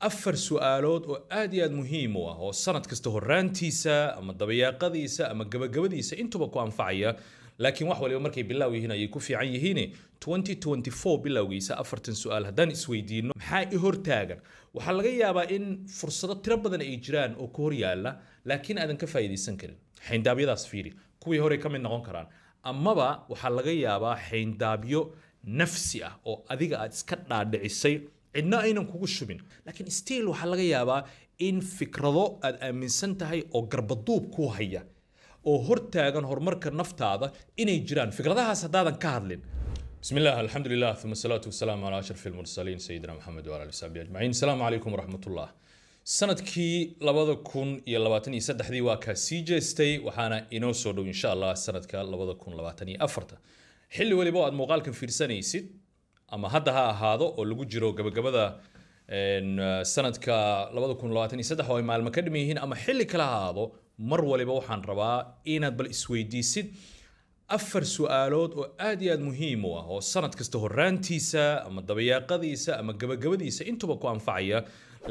afar su'aalood oo aad iyo aad muhiim u ah oo sanad kasta horaantiisa ama dabayaaqadiisa ama gabagabadiisa intuba ku anfacaya laakiin wax waliba markay bilow yihiin ay ku fiican yihiin 2024 bilowgiisa afartan su'aal haddaan isweydiino maxaa i hortaagan waxaa laga yaabaa in fursado tiro badan ay jiraan oo ku hor yaala laakiin aadan ka faa'iideysan karin xayndaabyadaas fiiri kuwii hore ka mid noqon karaan amaba waxaa laga yaabaa xayndaabyo nafsi ah oo adiga aad iska dhaadhicisay cidna aynan kugu shubin laakiin still waxaa laga yaabaa in fikrado aad aaminsan tahay oo garbaduub ku haya oo hortaagan horumarka naftaada inay jiraan fikradahaas haddaadan ka hadlin بسم الله الحمد لله ثم الصلاة والسلام على أشرف المرسلين سيدنا محمد وعلى آله وصحبه أجمعين السلام عليكم ورحمة الله sanadkii 2023 waa ka sii jeestay waxaana inoo soo dhow insha Allah sanadka 2024 xilli waliba aad muuqaalkan fiirsanaysid ama hadda ha ahaado oo lagu jiro gabagabada sanadka 2023 oo ay maalmo ka dhiman yihiin ama xilli kale ha ahaado mar waliba waxaan rabaa inaad bal isweydiisid afar su'aalood oo aad iyo aad muhiim u ah oo sanad kasta horaantiisa ama dabayaaqadiisa ama gabagabadiisa intuba ku anfacaya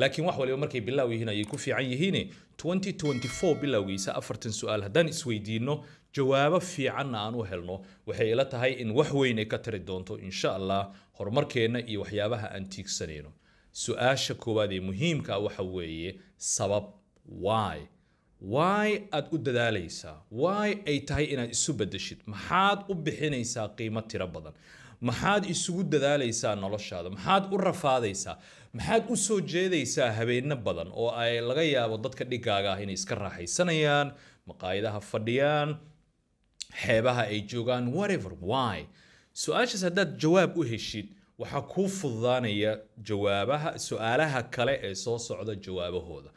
laakiin wax waliba markay bilow yihiin ay ku fiican yihiin 2024 bilowgiisa afartan su'aal haddaan isweydiino jawaabo fiican aan u helno waxay ila tahay in wax weyn ay ka tari doonto insha Allah horumarkeena iyo waxyaabaha aan tiigsanayno su'aasha koowaad ee muhiimka ah waxa weeye sabab why aad u dadaalaysaa why ay tahay inaad isu bedeshid maxaad u bixinaysaa qiimo tiro badan maxaad isugu dadaalaysaa noloshaada maxaad u rafaadaysaa maxaad u soo jeedaysaa habeenno badan oo ay laga yaabo dadka dhigaaga ah inay iska raaxaysanayaan maqaayadaha fadhiyaan xeebaha ay joogaan whatever why su'aashaas haddaad jawaab u heshid waxaa kuu fududaanaya jawaabaha su'aalaha kale ee soo socda jawaabahooda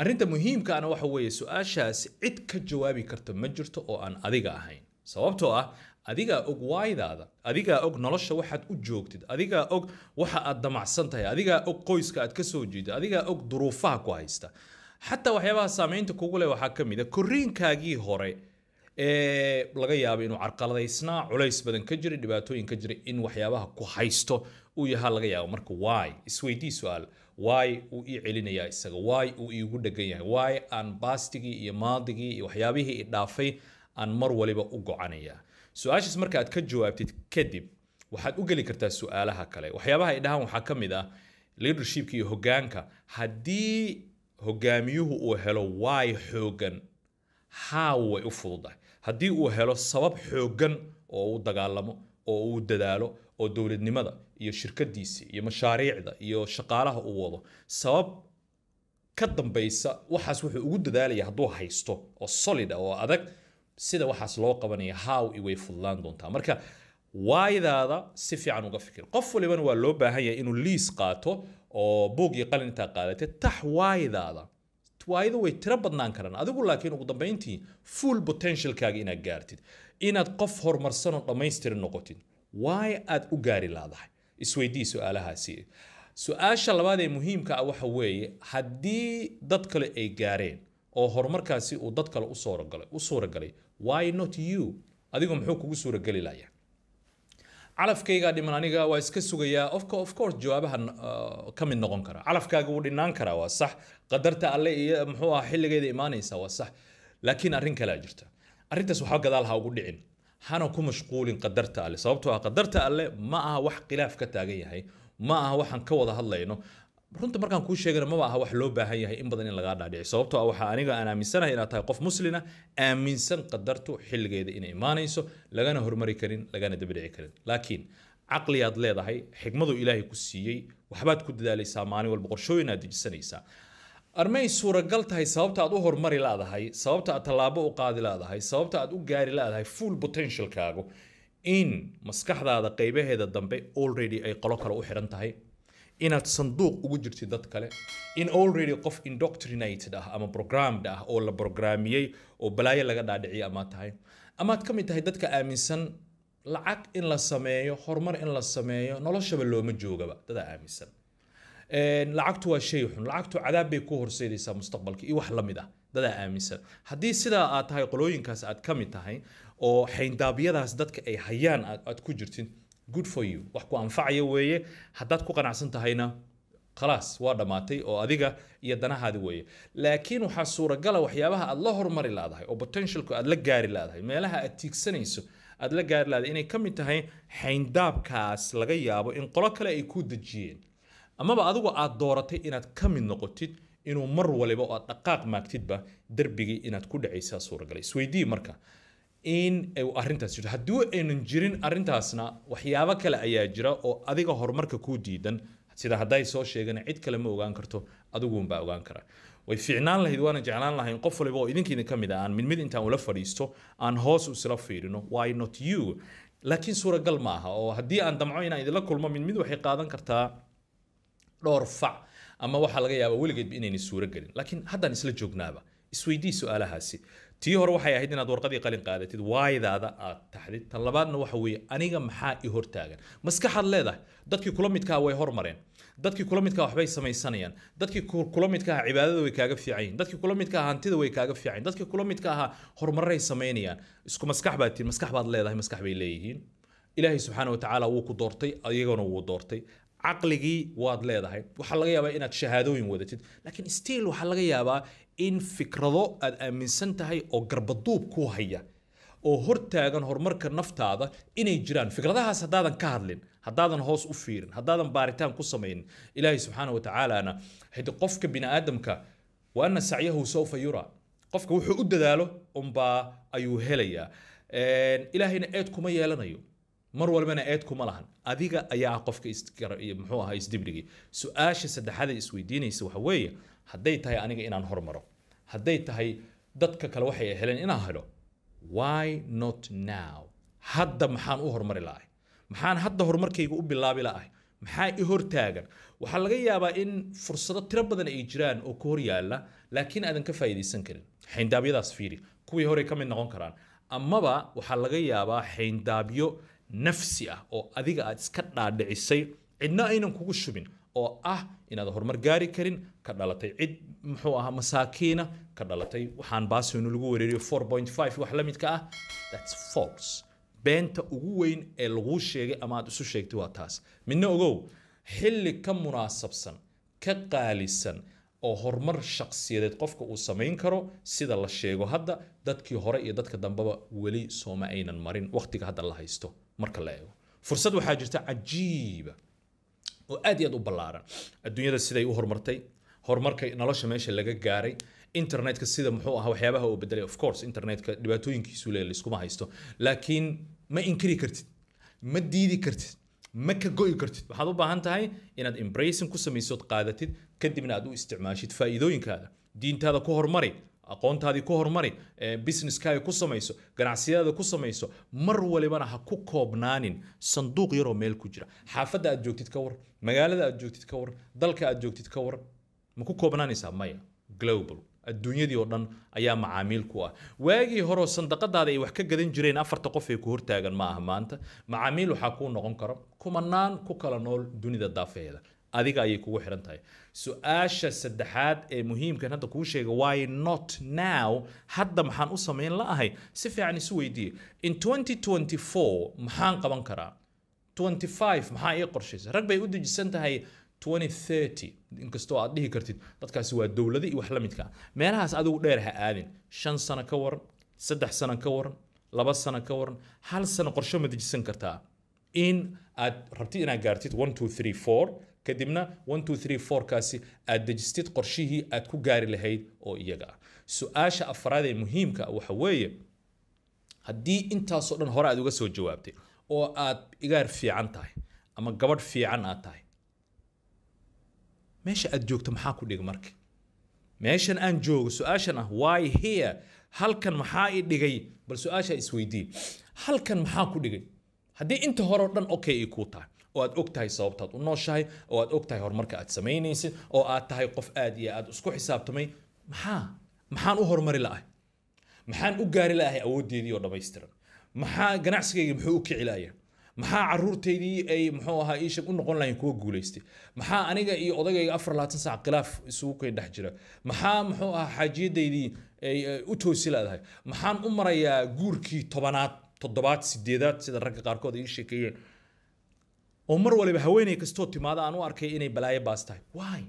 arrinta muhiimka ana waxa weeye su'aashaas cid ka jawaabi karta ma jirto oo aan adiga ahayn sababtoo ah adiga og waydaada adiga og nolosha waxaad u joogtid adiga og waxa aad damacsan tahay adiga og qoyska aad ka soo jeedo adiga og duruufaha ku haysta xataa waxyaabaha saameynta kugu leh waxaa ka mid ah korriinkaagii hore ee laga yaabo inuu carqaladaysnaa culays badan ka jiray dhibaatooyin ka jiray in waxyaabaha ku haysto uu yahay laga yaabo marka why isweydii su'aal why uu ii celinayaa isaga why uu iigu dhagan yahay why aan baastigii iyo maadigii iyo waxyaabihii i dhaafay aan mar waliba u go'anayaa su'aashaas marka aad ka jawaabtid kadib waxaad u geli kartaa su'aalaha kale waxyaabaha ay dhahan waxaa ka mid ah leadershipka iyo hoggaanka haddii hoggaamiyuhu uu helo why xoogan how way u fududahay haddii uu helo sabab xoogan oo uu dagaalamo oo uu dadaalo oo dowladnimada iyo shirkadiisa iyo mashaariicda iyo shaqaalaha uu wado sabab ka dambaysa waxaas wuxuu ugu dadaalaya hadduu haysto oo solid oo adag sida waxaas loo qabanaya how way fududaan doontaa marka waydaada si fiican uga fikir qof walibana waa loo baahan yahay inuu liis qaato oo buug iyo qalin intaa qaadatay tax waydaada waydu way tiro badnaan karaan adigu laakiin ugu dambeyntii full potentialkaaga inaad gaartid inaad qof horumarsan oo dhammaystiran noqotid why aad u gaari laadahay isweydii su'aalahaasi su'aasha labaad ee muhiimka ah waxa weeye haddii dad kale ay gaareen oo horumarkaasi uu dad kale u suuragalay why not you adigu muxuu kugu suuragali layaa calafkayga dhiman aniga waa iska sugayaa of course jawaabaha ka mid noqon kara calafkaaga wuu dhinaan karaa waa sax qadarta alle iyo muxuu ah xilligeeda imaanaysa waa sax laakiin arrin kale jirta arrintaas waxa gadaal ha ugu dhicin hana ku mashquulin qadarta alle sababtoo ah qadarta alle ma aha wax khilaaf ka taagan yahay ma aha waxaan ka wada hadlayno runta markaan kuu sheegana ma aha wax loo baahan yahay in badan in laga dhaadhici sababtoo ah waxa aniga aan aaminsanahay inaad tahay qof muslina aaminsan qadartu xilligeeda inay imaanayso lagana hormari karin lagana dabdhici karin laakiin caqli aad leedahay xigmadu ilaahay ku siiyey waxbaad ku dadaalaysaa maalin walba qorshooyin aad dejisanaysaa armay suuragal tahay sababta aad u hormari laadahay sababta aad tallaabo u qaadi laadahay sababta aad u gaari laadahay full potentialkaagu in maskaxdaada qaybaheeda dambe already ay qolo kale u xiran tahay inaad sanduuq ugu jirtid dad kale in already qof indoctrinated ah ama programmed ah oo la programmiyey oo balaayo laga dhaadhiciyo ama tahay ama aad ka mid tahay dadka aaminsan lacag in la sameeyo horumar in la sameeyo noloshaba looma joogaba dada aaminsan lacagtu waa shay xun lacagtu cadaab bay ku horseedaysaa mustaqbalka iyo wax la mid ah dada aaminsan haddii sidaa aad tahay qolooyinkaas aad ka mid tahay oo xayndaabyadaas dadka ay hayaan aad ku jirtid good for you wax ku anfacaya weeye haddaad ku qanacsan tahayna khalaas waa dhamaatay oo adiga iyo danahaadi weeye laakiin waxa suuragal ah waxyaabaha aad la hormari laadahay oo potentialku aad la gaari laadahay meelaha aad tiigsanayso aad la gaari laadahay inay kamid tahay xayndaabkaas laga yaabo in qolo kale ay ku dajiyeen amaba adigu aad dooratay inaad kamid noqotid inuu mar waliba oo aad dhaqaaq maagtidba darbigii inaad ku dhacaysaa suuragalay isweydii marka in ay arrintaas jirto haddii aynan jirin arrintaasna waxyaabo kale ayaa jira oo adiga horumarka ku diidan sida hadday soo sheegan cid kale ma ogaan karto adigu baa ogaan kara way fiicnaan lahayd waana jeclaan lahayn qof waliba oo idinkiina kamid ah aan mid intaan ula fadhiisto aan hoos u isla fiirino why not you laakiin suuragal ma aha oo haddii aan damco inaan idinla kulmo mid waxay qaadan kartaa dhowr fac ama waxa laga yaabaa weligeed inayna suura galin laakiin haddaan isla joognaaba isweydii su'aalahaasi tii hore waxay ahayd inaad warqadii qalin qaadatid waaydaada aad taxdid tan labaadna waxa weeye aniga maxaa i hortaagan maskaxaad leedahay dadkii kula midkaa way hormareen dadkii kula midkaa waxbay samaysanayaan dadkii kula midkaa cibaadada way kaaga fiican yihiin dadkii kula midkaa hantida way kaaga fiican dadkii kula midkaa horumaray samaynayaan isku maskax baad tiin maskax baad leedahay maskax bay leeyihiin ilaahay subxaanahu wa tacaala wuu ku doortay ayagana wuu doortay caqligii waad leedahay waxa laga yaabaa inaad shahaadooyin wadatid laakiin still waxa laga yaabaa in fikrado aad aaminsan tahay oo garbaduub ku haya oo hortaagan horumarka naftaada inay jiraan fikradahaas haddaadan ka hadlin haddaadan hoos u fiirin haddaadan baaritaan ku samaynin ilaahay subxaanahu wa tacaalana hadi qofka bini aadamka wa anna sacyahu sawfa yura qofka wuxuu u dadaalo unbaa ayuu helayaa ilaahayna eed kuma yeelanayo mar walbana eed kuma lahan adiga ayaa qofka muxuu ahaa isdibrigi su'aasha saddexaad ee isweydiinaysa waxa weeye hadday tahay aniga inaan hormaro hadday tahay dadka kale waxay heleen inaan helo why not now hadda maxaan u hormari lahay maxaan hadda horumarkayga u bilaabi lahay maxaa i hortaagan waxaa laga yaabaa in fursado tiro badan ay jiraan oo ka hor yaala laakiin aadan ka faa'iidaysan karin xayndaabyadaas fiiri kuwii hore ka mid noqon karaan amaba waxaa laga yaabaa xayndaabyo nafsi ah oo adiga aad iska dhaadhicisay cidna aynan kugu shubin oo ah inaad horumar gaari karin ka dhalatay cid muxuu ahaa masaakiina ka dhalatay waxaan baasino lagu weerariyo 4.5 wax la midka ah that's false beenta ugu weyn ee lagu sheegay ama aad isu sheegtay waa taas midna ogow xilli ka munaasabsan ka qaalisan oo horumar shakhsiyadeed qofka uu samayn karo sida la sheego hadda dadkii hore iyo dadka dambaba weli sooma aynan marin waqtiga hadda la haysto marka la eego fursad waxaa jirta cajiiba oo aad iyo aad u ballaaran adduunyada siday u horumartay horumarka nolosha meesha laga gaaray internetka sida muxuu ahaa waxyaabaha uu bedelay of course internetka dhibaatooyinkiisu leeyahay iskuma haysto laakiin ma inkiri kartid ma diidi kartid ma ka go'i kartid waxaad u baahan tahay inaad embracing ku samaysood qaadatid kadibna aad u isticmaashid faa'iidooyinkaada diintaada ku hormari aqoontaadii ku hormari businesskaaga ku samayso ganacsiyadaada ku samayso mar walibana ha ku koobnaanin sanduuq yaroo meel ku jira xaafadda aad joogtid ka war magaalada aad joogtid ka war dalka aad joogtid ka war ma ku koobnaanaysaa maya global adduunyadii oo dhan ayaa macaamiil ku ah waagii hore sandaqadaada ay wax ka gadan jireen afarta qof ee ku hortaagan ma aha maanta macaamiil waxaa kuu noqon kara kumanaan ku kala nool dunida daafeeda adiga ayay kugu xiran tahay su'aasha saddexaad ee muhiimkan hadda kuu sheega why not now hadda maxaan u samayn la'ahay si fiican isu weydiiye in 2024 maxaan qaban karaa 25 maxaa ii qorshaysa rag bay u dejisan tahay 2030 inkastoo aad dhihi kartid dadkaasi waa dowlado iyo wax la midka meelahaas adigu dheer ha aadin 5 sano ka waran 3 sano ka waran 2 sano ka waran 1 sano qorshe ma dejisan kartaa in aad rabtid inaad gaartid 1 2 3 4 kadibna 1 2 3 4 kaasi aad dejistid qorshihii aad ku gaari lahayd oo iyaga ah su'aasha afraad ee muhiimka waxa weeye haddii intaasoo dhan hore aad uga soo jawaabtay oo aad igaar fiican tahay ama gabadh fiican aad tahay meesha aad joogto maxaa ku dhig marka meeshan aan joogo su'aashan ah why here halkan maxaa i dhigay bal su'aasha isweydii halkan maxaa ku dhigay haddii inta hore oo dhan okay ay ku tahay oo aad og tahay sababtaad u nooshahay oo aad og tahay horumarka aad samaynaysid oo aad tahay qof aad iyo aad isku xisaabtamay maxaan u horumari la'ahay maxaan u gaari la'ahay awooddeedii oo dhammaystiran maxaa ganacsigayga muxuu u kici la'ayaa maxaa caruurteydii ay muxuu ahaa iishag u noqon lahayn kuwa guulaystay maxaa aniga iyo odagayga 24 saac khilaaf isugu kay dhex jira maxaa muxuu ahaa xaajiyadeydii ay u toosi laadahay maxaan u marayaa guurkii 10aad 7aad 8aad sida ragga qaarkood ay sheekeeyeen oo mar waliba haweeney kastoo timaada aan u arkay inay balaayo baas tahay why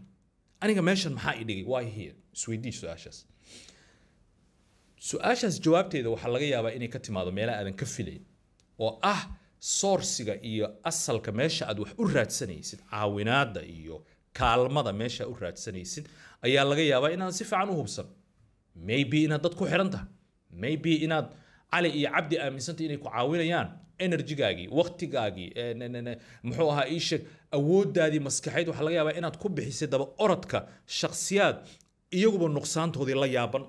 aniga meeshan maxaa i dhigay why here isweydii su-aashaas jawaabteeda waxaa laga yaabaa inay ka timaado meelaha aadan ka filayn oo ah sourciga iyo asalka meesha aad wax u raadsanaysid caawinaada iyo kaalmada meesha u raadsanaysid ayaa laga yaabaa inaad si fiican u hubsan maybe inaad dad ku xiran tahay maybe inaad cali iyo cabdi aaminsantay inay ku caawinayaan energygaagii waqtigaagii muxuu ahaa ii sheeg awooddaadii maskaxeed waxaa laga yaabaa inaad ku bixisay daba orodka shakhsiyaad iyaguba nuqsaantoodii la yaaban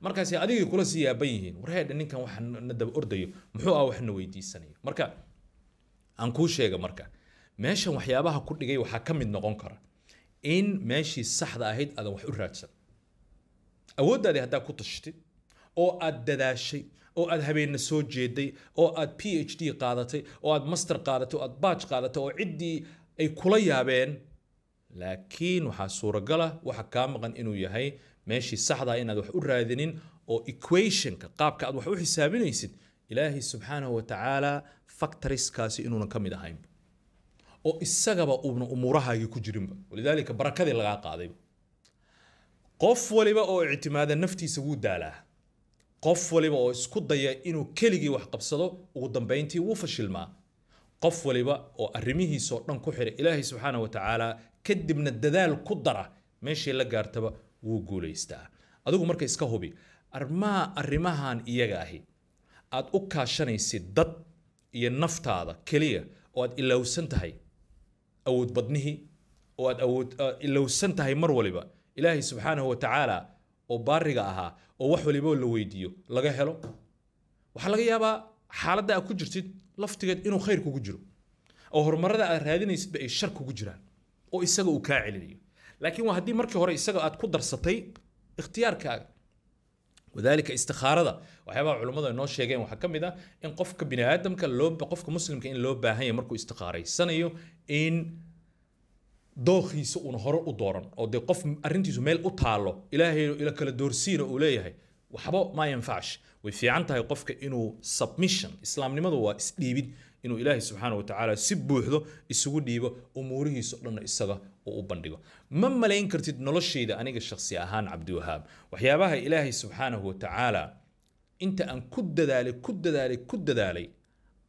markaas adigay kula sii yaaban yihiin wareedha ninkan waxa na daba ordayo muxuu ah waxna weydiisanayo marka aan kuu sheega marka meeshan waxyaabaha ku dhigay waxaa ka mid noqon kara in meeshii saxda ahayd aadan wax u raadsan awooddaadii haddaa ku tashatid oo aad dadaashay oo aad habeenna soo jeeday oo aad PhD qaadatay oo aad master qaadatay oo aad badge qaadatay oo ciddii ay kula yaabeen laakiin waxaa suuragal ah waxa kaa maqan inuu yahay meeshii saxda ah inaad wax u raadinin oo equationka qaabka aad wax u xisaabinaysid ilaahay subxaanahu wa tacaala factorieskaasi inuunan ka mid ahayn oo isagaba uuna umuurahaagii ku jirinba walidaalika barakadii lagaa qaaday qof waliba oo ictimaada naftiisa wuu daalaa qof waliba oo isku daya inuu keligii wax qabsado ugu dambeyntii wuu fashilmaa qof waliba oo arrimihiisa oo dhan ku xiray ilaahay subxaanahu wa tacaala kadibna dadaal ku dara meeshii la gaartaba wuu guulaystaa adigu marka iska hubi arrimahan iyaga ahi aad u kaashanaysid dad iyo naftaada keliya oo aad ilowsan tahay awood badnihii oo aad ilowsan tahay mar waliba ilaahay subxaanahu wa tacaala oo baariga ahaa oo wax waliba la weydiiyo laga helo waxaa laga yaabaa xaaladda aad ku jirtid laftigeed inuu khayr kugu jiro oo horumarada aad raadinaysidba ay shar kugu jiraan oo isaga uu kaa celinayo laakiin waa haddii markii hore isaga aad ku darsatay ikhtiyaarkaaga wadaalika istikhaarada waxyaabaha culimmadu ay noo sheegeen waxaa ka mid ah in qofka bini aadamka qofka muslimka in loo baahan yahay markuu istikhaaraysanayo in dookhiisa uuna hore u dooran oo dee qof arrintiisu meel u taalo ilaahay ila kala doorsiina uu leeyahay waxba ma yanfacsh way fiican tahay qofka inuu submission islaamnimadu waa isdhiibid inuu ilaahay subxaanahu wa tacaala si buuxdo isugu dhiibo umuurihiisa o dhanna isaga uu u bandhigo ma malayn kartid noloshayda aniga shakhsi ahaan cabdiwahaab waxyaabaha ilaahay subxaanahu wa tacaala inta aan ku dadaalay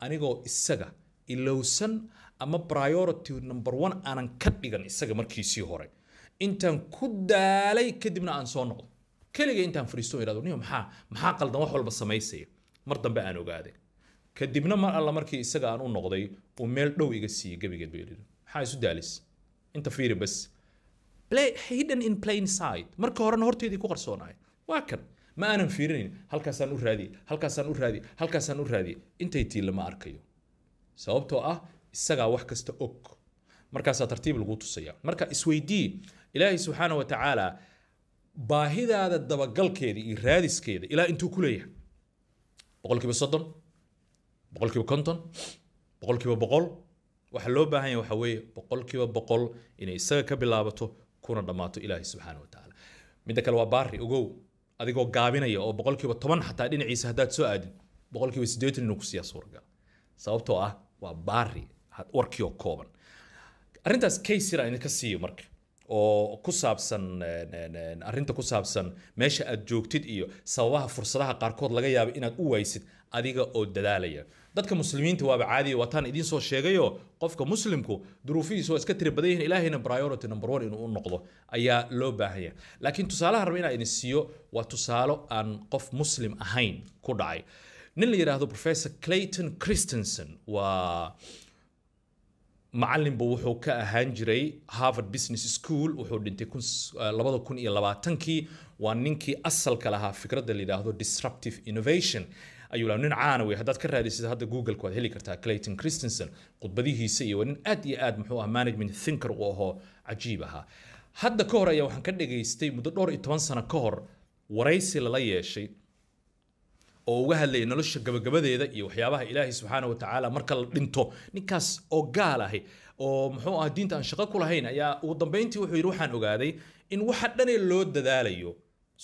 anigoo isaga ilowsan ama priority number 1 aanan ka dhigan isaga markiisii hore intaan ku daalay kadibna aan soo noqdo kaliya intaan fariisto iraado niyo maxaa qaldan wax walba sameysay mar dambe aan ogaaday kadibna mar alla markii isaga aan u noqday oo meel dhow iga siiyay gabigeed beelid maxaa isu daalis inta fiiri bas hidden in plain sight marka horena horteedii ku qarsoonaay waa kan ma aanan fiirinin halkaasaan u raadi intay tii lama arkayo sababtoo ah isagaa wax kasta og markaasaa tartiib lagu tusaya marka isweydii ilaahay subxaanahu wa tacaala baahidaada dabagalkeeda iyo raadiskeeda ilaa intuu ku leeyahay 30% 50% 100% waxa loo baahan yahay waxa weeye 100% inay isaga ka bilaabato kuna dhamaato ilaahay subxaanahu wa tacaala midda kale waa baari ogow adigoo gaabinaya oo 10% xataa dhinaciisa haddaad soo aadin 80% inuu ku siiya suuragal sababtoo ah waa baari warkii oo kooban arrintaas case ira idinka siiyo marka oo ku saabsan arrinta ku saabsan meesha aad joogtid iyo sababaha fursadaha qaarkood laga yaabo inaad u waysid adiga oo dadaalaya dadka muslimiinta waaba caadi wataan idin soo sheegayo qofka muslimku duruufihiisu waa iska tiri badan yihiin ilaahayna priority number 1 inuu u noqdo ayaa loo baahan yahay laakiin tusaalaha raba inaan idin siiyo waa tusaalo aan qof muslim ahayn ku dhacay nin la yiraahdo professor Clayton Christensen waa macallin buu wuxuu ka ahaan jiray Harvard Business School wuxuu dhintay 2020kii waa ninkii asalka lahaa fikradda la yiraahdo disruptive innovation ayuu nin caan ah haddaad ka raadisid hadda Google ku heli kartaa Clayton Christensen khudbadihiisa iyo nin aad muxuu ah management thinker oo ahaa cajiib ah hadda ka hor ayaa waxaan ka dhageystay muddo 12 sano ka hor waraysi la yeeshay oo uga hadlay nolosha gabagabadeeda iyo waxyaabaha ilaahay subxaanahu wa tacaala marka la dhinto ninkaas oo gaal ah oo muxuu ah diinta aan shaqo ku lahayn ayaa ugu dambeyntii wuxuu yiri waxaan ogaaday in waxa dhan loo dadaalayo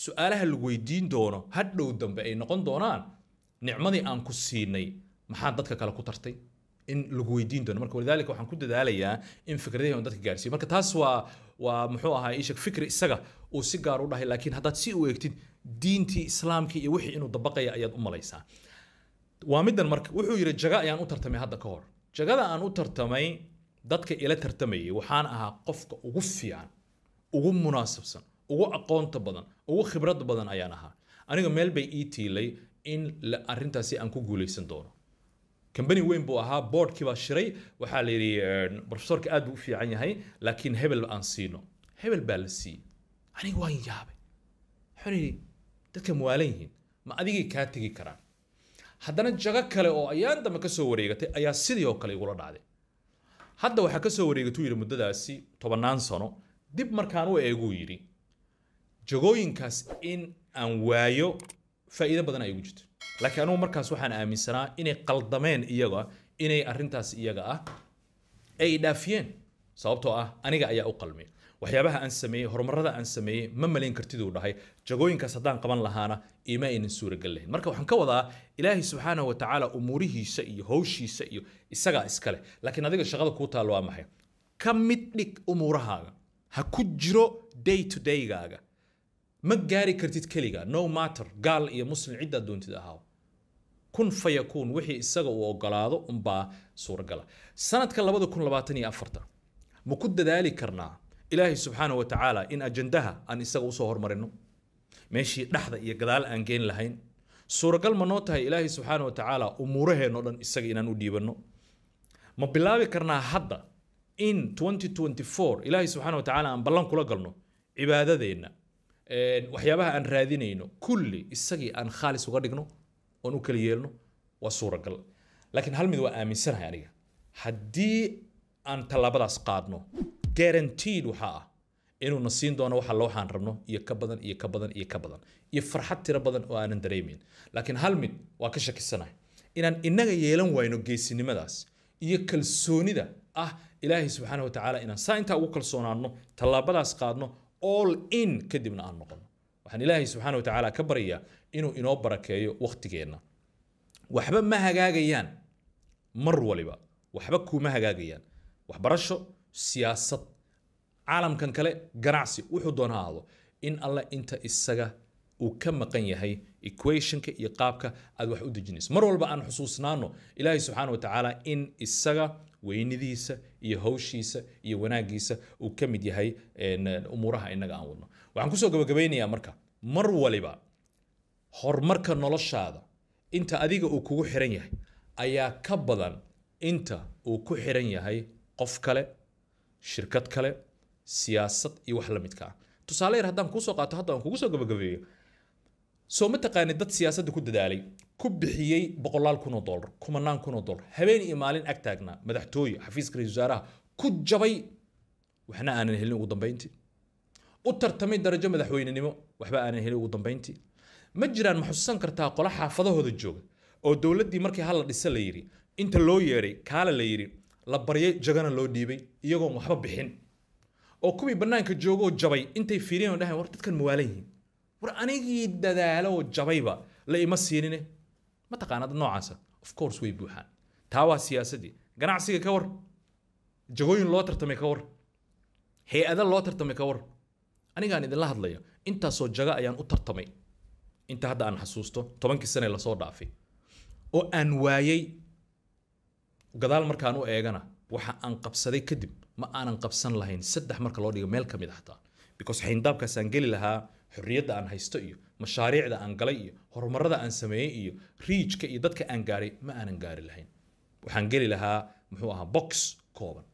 su'aalaha lagu weydiin doono hadhow dambe ay noqon doonaan nicmadii aan ku siinay maxaa dadka kale ku tartay in lagu weydiin doono marka walidaalika waxaan ku dadaalayaa in fikradaha dadka gaarsiiyo marka taas waa muxuu ahaa ishak fikri isaga uu si gaar u dhahay laakiin haddaad si u eegtid diintii islaamkii iyo wixii inuu dabaqaya ayaad u malaysaa waa middan marka wuxuu yiri jaga ayaan u tartamay hadda ka hor jagada aan u tartamay dadka ila tartamayay waxaan ahaa qofka ugu fiican ugu munaasabsan ugu aqoonta badan ugu khibrad badan ayaan ahaa aniga meel bay ii tiilay in arrintaasi aan ku guuleysan doono company weyn buu ahaa boardkii baa shiray waxaa la yiri professorka aad buu u fiican yahay laakiin hebel aan siino hebel baa la siiyay aniga waan yaabay xoriyay dadka muwaalan yihiin ma adigii ka tagi karaan haddana jaga kale oo ayaan dama ka soo wareegatay ayaa sidii oo kale igula dhacday hadda waxa ka soo wareegatay yiri muddadaasi 10 sano dib markaan u eegu yiri jagooyinkaas in aan waayo faa'iido badan ay ugu jirto laakiin anigu markaas waxaan aaminsanaa inay qaldameen iyaga inay arrintaas iyaga ah ay dhaafiyeen sababtoo ah aniga ayaa u qalmay waxyaabaha aan sameeyay horumarada aan sameeyay ma maleyn kartiduu dhahay jagooyinkaas haddaan qaban lahaana ima aynan suuragal lahayn marka waxaan ka wadaa ilaahay subxaanahu wa tacaala umuurihiisa iyo hawshiisa iyo isagaa iskale laakiin adiga shaqada kuu taal waa maxay ka mid dhig umuurahaaga ha ku jiro day to day-gaaga ma gaari kartid keliga no matter gaal iyo muslim cidda doontid ahaa kun fayakuun wixii isaga uu ogolaado unbaa suuragala sanadka 2024 ma ku dadaali karnaa ilaahay subxaanahu wa tacaala in ajandaha aan isaga usoo hormarino meeshii dhaxda iyo gadaal aan geen lahayn suuragal ma noo tahay ilaahay subxaanahu wa tacaala umuuraheenno dhan isaga inaan u dhiibanno ma bilaabi karnaa hadda in 2024 ilaahay subxaanahu wa tacaala aan ballan kula galno cibaadadeenna waxyaabaha aan raadinayno kulli isagii aan khaalis uga dhigno oon u kala yeelno waa suuragal laakiin hal mid waa aaminsanahay aniga haddii aan tallaabadaas qaadno guaranteed waxa ah inuu na siin doono waxa loo waxaan rabno iyo ka badan iyo ka badan iyo ka badan iyo farxad tiro badan oo aanan dareemin laakiin hal mid waa ka shakisanahay inaan inaga yeelan wayno geesinimadaas iyo kalsoonida ah ilaahay subxaanahu wa tacaala inaan saa intaa ugu kalsoonaano tallaabadaas qaadno all in kadibna aan noqono waxaan ilaahay subxaanahu wa tacaala ka baryaa inuu inoo barakeeyo waqtigeenna waxba ma hagaagayaan mar waliba waxba kuma hagaagayaan waxbarasho siyaasad caalamkan kale ganacsi wuxuu doonaa ahaado in alla inta isaga uu ka maqan yahay equationka iyo qaabka aad wax u dejinayso mar walba aan xusuusnaano ilaahay subxaanahu wa tacaala in isaga weynidiisa iyo hawshiisa iyo wanaagiisa uu ka mid yahay umuuraha inaga aan wadno waxaan kusoo gabagabeynayaa marka mar waliba horumarka noloshaada inta adiga uu kugu xiran yahay ayaa ka badan inta uu ku xiran yahay qof kale shirkad kale siyaasad iyo wax la midka ah tusaale yar haddaan kusoo qaato hadda aan kugu soo gabagabeeyo soo ma taqaanid dad siyaasadda ku dadaalay ku bixiyey $100,000 $10,000 habeen iyo maalin ag taagnaa madaxtooye xafiiska ra'iisul wasaaraha ku jabay waxna aanan helin ugu dambeyntii u tartamay darajo madaxweynenimo waxba aanan helin ugu dambeyntii ma jiraan ma xusuusan kartaa qola xaafadahooda jooga oo dawladdii markii hal la dhisa la yiri inta loo yeeray kaala la yiri la baryay jagana loo dhiibay iyagoon waxba bixin oo kuwii bannaanka joogoo jabay intay fiiriyeen oo dhahay war dadkan muwaalan yihiin war anigii dadaalo oo jabayba la ima siinine ma taqaanad noocaasa of course way buuxaan taa waa siyaasadii ganacsiga ka war jagooyin loo tartamay ka war hay-ada loo tartamay ka war anigaan idinla hadlayo intaasoo jaga ayaan u tartamay inta hadda aan xasuusto 10 sano la soo dhaafay oo aan waayay gadaal markaan u eegana waxa aan qabsaday kadib ma aanan qabsan lahayn saddex marka loo dhigo meel kamid ah because xayndaabkaas aan geli lahaa xurriyadda aan haysto iyo mashaariicda aan galay iyo horumarada aan sameeyay iyo reachka iyo dadka aan gaaray ma aanan gaari lahayn waxaan geli lahaa muxuu ahaa box kooban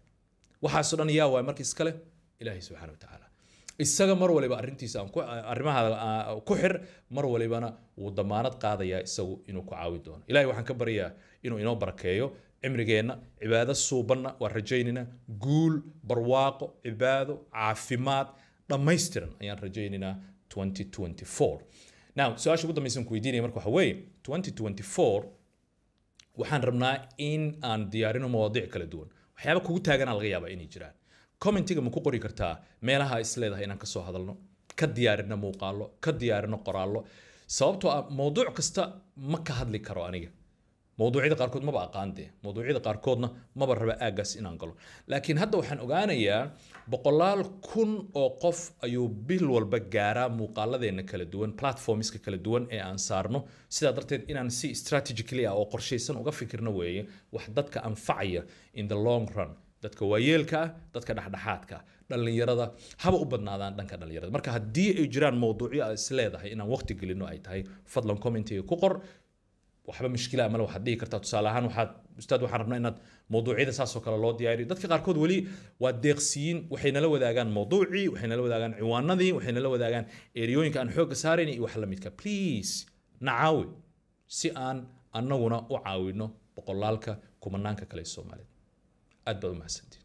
waxaas oo dhan yaa waay markii iskale ilaahay subxaanahu wa tacaala isaga mar waliba arrintiisa aan ku arrimaha ku xir mar walibana wuu damaanad qaadayaa isagu inuu ku caawi doono ilaahay waxaan ka baryaa inuu inoo barakeeyo cimrigeena cibaado suubanna waa rajaynina guul barwaaqo cibaado caafimaad dhammaystiran ayaan rajaynaynaa 2024 now su-aasha ugu dambaysan ku weydiinaya marka waxa weeye 2024 waxaan rabnaa in aan diyaarino mawaadiic kala duwan waxyaaba kugu taaganaa laga yaabaa inay jiraan commentiga ma ku qori kartaa meelaha is leedahay inaan ka soo hadalno ka diyaarino muuqaallo ka diyaarino qoraallo sababtoo ah mawduuc kasta ma ka hadli karo aniga موضوعية قاركود ما بقى قاندي موضوعية قاركودنا ما بربع أجس إن أنقله لكن هذا وحن أغانيا بقولال كن أو قف أيو بيل والبجارة مقالة ذي كلا دوان بلاتفورمز كلا دوان إيه أنصارنو سيدا درتد إن أن سي استراتيجيكلي أو قرشي سن وقفكرنا ويا وحدتك أنفعية in the long run dadka waayeelka dadka dhaxdhaxaadka dhalinyarada haba u badnaadaan dhanka dhalinyarada marka hadii ay jiraan mowduucyo is leedahay inaan waqti gelino ay tahay fadlan commentiga ku qor waxba mushkila ama waxa dhigi kartaa tusaale ahaan waxa ustaad waxaan rabnaa inaad mowduucyada saas oo kale loo diyaariyo dadka qaarkood wali waa deeqsiin waxay nala wadaagaan mowduuci waxay nala wadaagaan ciwaanadii waxay nala wadaagaan eriyooyinka aan xoog saareen iyo wax la midka please nacaawi si aan annaguna u caawino boqolaalka kumanaanka kale Soomaaliyeed aad baad u mahadsantiin